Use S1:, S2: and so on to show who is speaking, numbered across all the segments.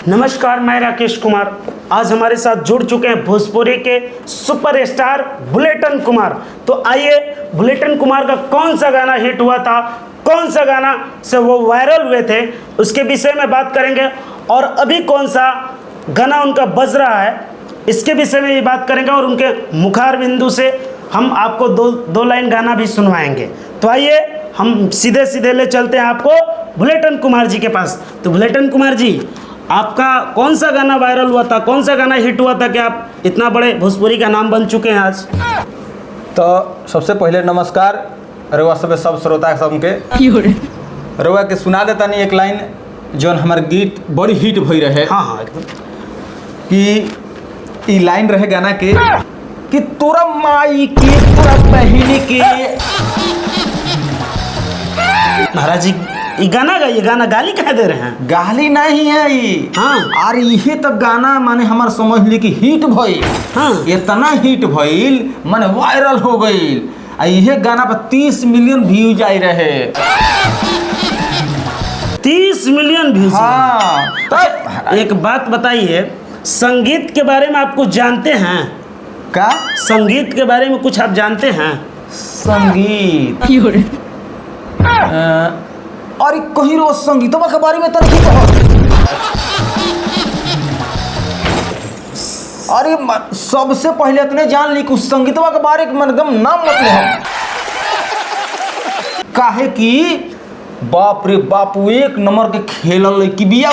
S1: नमस्कार, मैं राकेश कुमार। आज हमारे साथ जुड़ चुके हैं भोजपुरी के सुपरस्टार बुलेटिन कुमार। तो आइए, बुलेटिन कुमार का कौन सा गाना हिट हुआ था, कौन सा गाना से वो वायरल हुए थे, उसके विषय में बात करेंगे। और अभी कौन सा गाना उनका बज रहा है, इसके विषय में भी बात करेंगे। और उनके मुखार बिंदु से हम आपको दो लाइन गाना भी सुनवाएंगे। तो आइए, हम सीधे सीधे ले चलते हैं आपको बुलेटिन कुमार जी के पास। तो बुलेटिन कुमार जी, आपका कौन सा गाना वायरल हुआ था, कौन सा गाना हिट हुआ था कि आप इतना बड़े भोजपुरी का नाम बन चुके हैं आज?
S2: तो सबसे पहले नमस्कार रउआ सब श्रोता सबके। रउआ के सुना देता नहीं एक लाइन जौन हमार गीत बड़ी हिट भई रहे।
S1: हाँ एकदम।
S2: कि ई लाइन रहे गाना के कि तोरा माई के तोरा बहन के।
S1: महाराज जी, ये गाना गाली कह दे रहे हैं?
S2: गाली नहीं है ई।
S1: हाँ।
S2: और इहे तो गाना माने हमार समझ ली कि हिट भइल।
S1: हाँ।
S2: इतना हिट भइल माने वायरल हो गईल। आ इहे गाना पर 30 मिलियन व्यूज आई रहे।
S1: 30 मिलियन व्यूज।
S2: हाँ।
S1: अच्छा, एक बात बताइए, संगीत के बारे में आप कुछ जानते हैं?
S2: का
S1: संगीत के बारे में कुछ आप जानते हैं?
S2: संगीत अरे कहीं रोज संगीतवा के बारे में तो नहीं कहो। अरे सबसे पहले इतने जान ली कुछ संगीतवा के बारे में एकदम नाम मत ले हम। काहे कि बाप रे बाप, एक नंबर के खेलल लड़की बिया।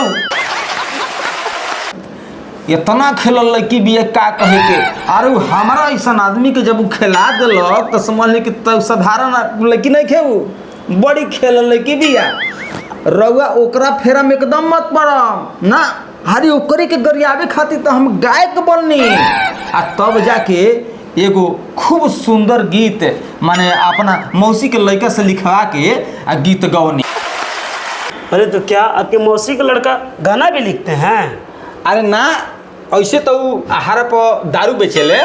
S2: इतना खेलल लड़की बिया का कहे के। अरे हमारा ऐसा आदमी के जब खेला दिलक तो समझ ली कि साधारण लड़की नहीं खेऊ, बड़ी खेलल लड़की बिया। रउआ ओकरा फेरा में एकदम मत पड़म ना। हरी ओकरी के गरियाबे खातिर तो हम गायक बननी। आ तब जाके एगो खूब सुंदर गीत माने अपना मौसी के लड़का से लिखवा के आ गीत गौनी।
S1: अरे तो क्या आपके मौसी का लड़का गाना भी लिखते हैं?
S2: अरे ना, ऐसे तो आहार पर दारू बेचेले,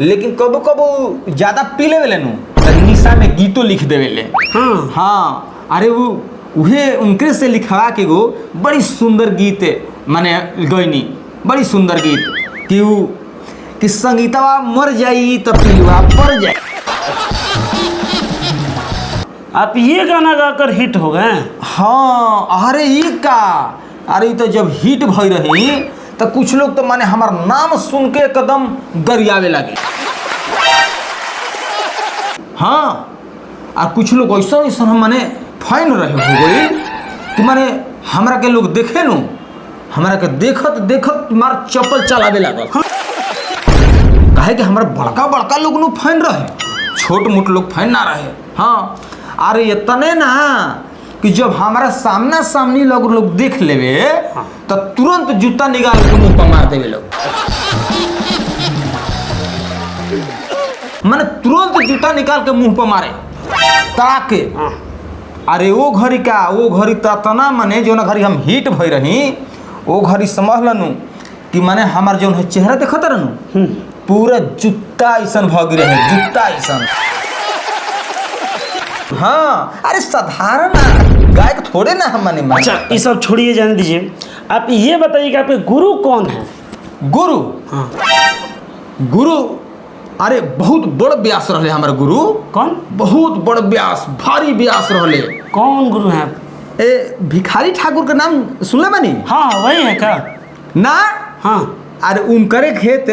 S2: लेकिन कबो कबो ज्यादा पी लेवे नु निशा में गीतो लिख देवेले।
S1: हाँ।
S2: हाँ। अरे वो उहे उनके से लिखवा के गो बड़ी सुंदर गीत माने गईनी। बड़ी सुंदर गीत कि संगीतवा मर जाई तो पिलवा पड़ जाए।
S1: आप ये गाना गाकर हिट हो गए?
S2: हाँ। अरे ये का, अरे तो जब हिट भई रही तो कुछ लोग तो माने हमार नाम सुन के एकदम गरियावे लगे। हाँ। और कुछ लोग ऐसा ऐसा माने फैन रहे हो गई कि माने हमरा के लोग देखे नु, हमरा के देखत देखत मार चप्पल चलावे लागल। हाँ। काहे कि हमारा बड़का बड़का लोग नु फैन रहे, छोट मोट लोग फैन ना रहे। हाँ। अरे इतने ना कि जब हमारा सामना सामनी लोग देख लेवे तो तुरंत जूता निकाल के मुंह पर मार देवे लोग। माने तुरंत जूता निकाल के मुंह पर मारे ताके। अरे वो घड़ी तना माने जो घड़ी हम हिट भई रही, वो घड़ी समझ लनू कि माने हमार जो चेहरा देखत रहनू पूरा जूता ऐसन भग रहे, जूता ऐसन। हाँ। अरे साधारण गायक थोड़े ना हम माने।
S1: अच्छा, ये सब छोड़िए, जाने दीजिए। आप ये बताइए कि आपके गुरु कौन है?
S2: गुरु?
S1: हाँ।
S2: गुरु अरे बहुत बड़ व्यास रहे हमारे गुरु।
S1: कौन?
S2: बहुत बड़ व्यास, भारी व्यास रहे।
S1: कौन गुरु है?
S2: ए भिखारी ठाकुर का नाम सुनले बानी?
S1: हाँ, वही है क्या?
S2: ना।
S1: हाँ।
S2: अरे उनकरे खेत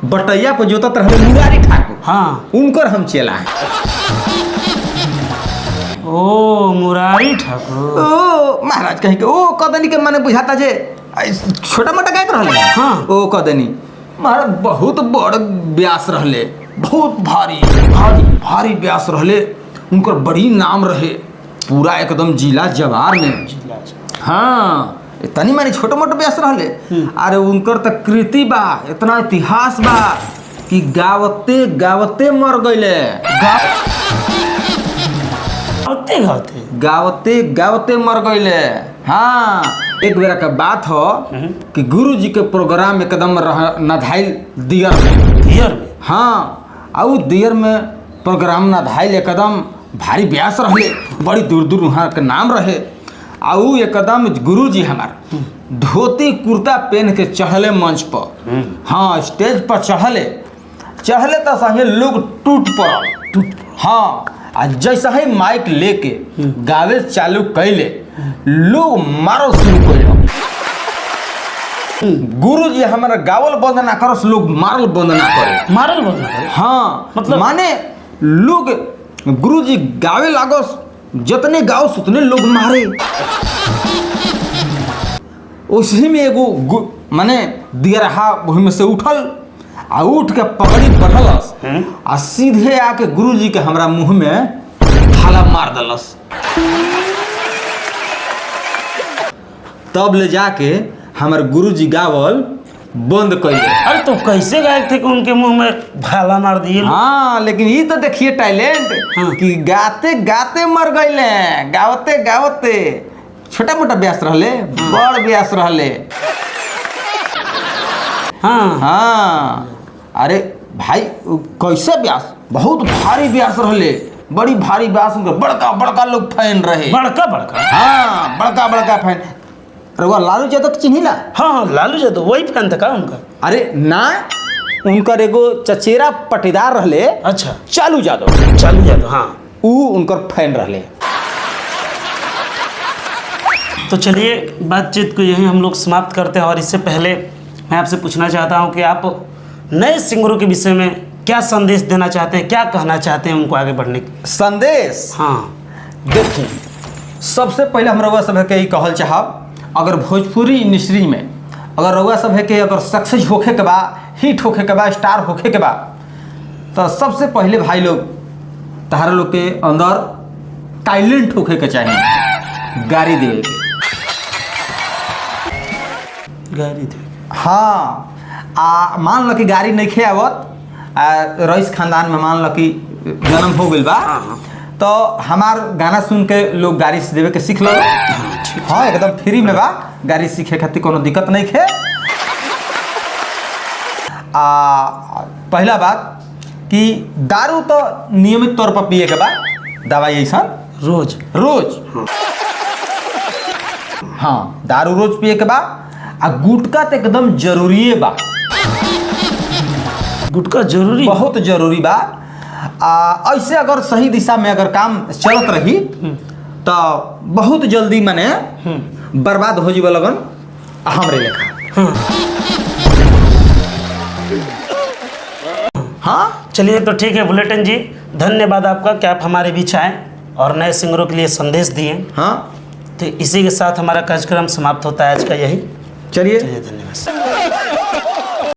S2: बटैया पर जोतत रहे मुरारी ठाकुर।
S1: हाँ।
S2: उनकर हम चेला है।
S1: ओ मुरारी ठाकुर।
S2: ओ महाराज कहे के ओ कदनी के माने बुझाता जे छोटा मोटा गायक रहले।
S1: हाँ।
S2: ओ कदनी महाराज बहुत बड़ व्यास रहले, बहुत भारी भारी भारी व्यास रहले। उनकर बड़ी नाम रहे पूरा एकदम जिला जवार में। हाँ। तनी मानी छोटे मोटे व्यास रहले। अरे उनकर तो कृति बा, इतना इतिहास बा कि गावते गावते मर गईले। गावते गावते मर गईले। हाँ। एक बेरा का बात हो कि गुरु जी के प्रोग्राम एकदम नधाइल दियर में। हाँ। और दियर में प्रोग्राम नधाइल एकदम भारी व्यास रहे, बड़ी दूर दूर वहाँ के नाम रहे। आ ऊ एकदम गुरुजी हमार धोती कुर्ता पहन के चढ़ले मंच पर। हाँ, स्टेज पर चढ़ले तो सही लोग टूट पड़ल। हाँ, आ जैसा ही माइक लेके गावे चालू कैले, लोग मारो शुरू कैल। गुरुजी हमारा गावल बंद ना करस, लोग मारल बंद ना करे।
S1: मारल बंद ना करे?
S2: हाँ,
S1: मतलब
S2: माने लोग गुरुजी गावे लागस, जितने गाओ उतने लोग मारे। उसी में एगो माने दियरहा वही में से उठल आ उठ के पगड़ी बढ़लस आ सीधे आके गुरुजी के हमरा मुंह में भाला मार दलस। तब ले जाके हमार गुरुजी गावल बंद कैले।
S1: अरे तो कैसे गाए थे कि उनके मुंह में भाला मार दिए?
S2: हाँ, लेकिन ये तो देखिए टैलेंट कि गाते गाते मर गईले, गावते गावते। छोटा मोटा ब्यास रहले, बड़ ब्यास रहले।
S1: हाँ
S2: हाँ, अरे भाई कैसे ब्यास, बहुत भारी ब्यास रहले, बड़ी भारी ब्यास, बड़का बड़का लोग फैन रहे।
S1: बड़का बड़का?
S2: हाँ, बड़का बड़का फैन। अरे वो लालू यादव चिन्हिला?
S1: हाँ, लालू यादव वही फैन था का उनका?
S2: अरे ना, उनकर एगो चचेरा पटीदार रहले।
S1: अच्छा,
S2: चालू यादव।
S1: चालू यादव, हाँ।
S2: ऊ उनकर फैन रहले।
S1: तो चलिए बातचीत को यहीं हम लोग समाप्त करते हैं। और इससे पहले मैं आपसे पूछना चाहता हूं कि आप नए सिंगरों के विषय में क्या संदेश देना चाहते हैं, क्या कहना चाहते हैं उनको आगे बढ़ने के?
S2: संदेश?
S1: हाँ,
S2: देखिए, सबसे पहले हम रउआ सब के ही कहल चाहब, अगर भोजपुरी इंडस्ट्री में अगर रउआ सब के अगर सक्सेस होखे के बा, हिट होखे के बा, स्टार होखे के बा, तो सबसे पहले भाई लोग तहारा लोग के अंदर टैलेंट होखे के चाहिए। गाड़ी देवे के।
S1: गाड़ी दे।
S2: हाँ, मान लो कि गाड़ी नहीं खे आवत, रईस खानदान में मान लो कि जन्म हो गई बा, तो हमार गाना सुन के लोग गाड़ी से देवे के सीख लो। हाँ, एकदम फ्री में बा, गाड़ी सीखे खातिर कोनो दिक्कत नहीं खे। पहला बात कि दारू तो नियमित तौर पर पिए के बा, दवाई ऐसा
S1: रोज
S2: रोज। हाँ, दारू रोज पिए के बा। आ गुटखा तो एकदम जरूरी बा।
S1: गुटखा जरूरी?
S2: बहुत जरूरी बा। ऐसे अगर सही दिशा में अगर काम चलत रही तो बहुत जल्दी माने बर्बाद हो जीव लगन हमरे लेखा। हाँ,
S1: चलिए तो ठीक है बुलेटिन जी, धन्यवाद आपका कि आप हमारे बीच आए और नए सिंगरों के लिए संदेश दिए।
S2: हाँ,
S1: तो इसी के साथ हमारा कार्यक्रम समाप्त होता है आज का। यही
S2: चलिए,
S1: धन्यवाद।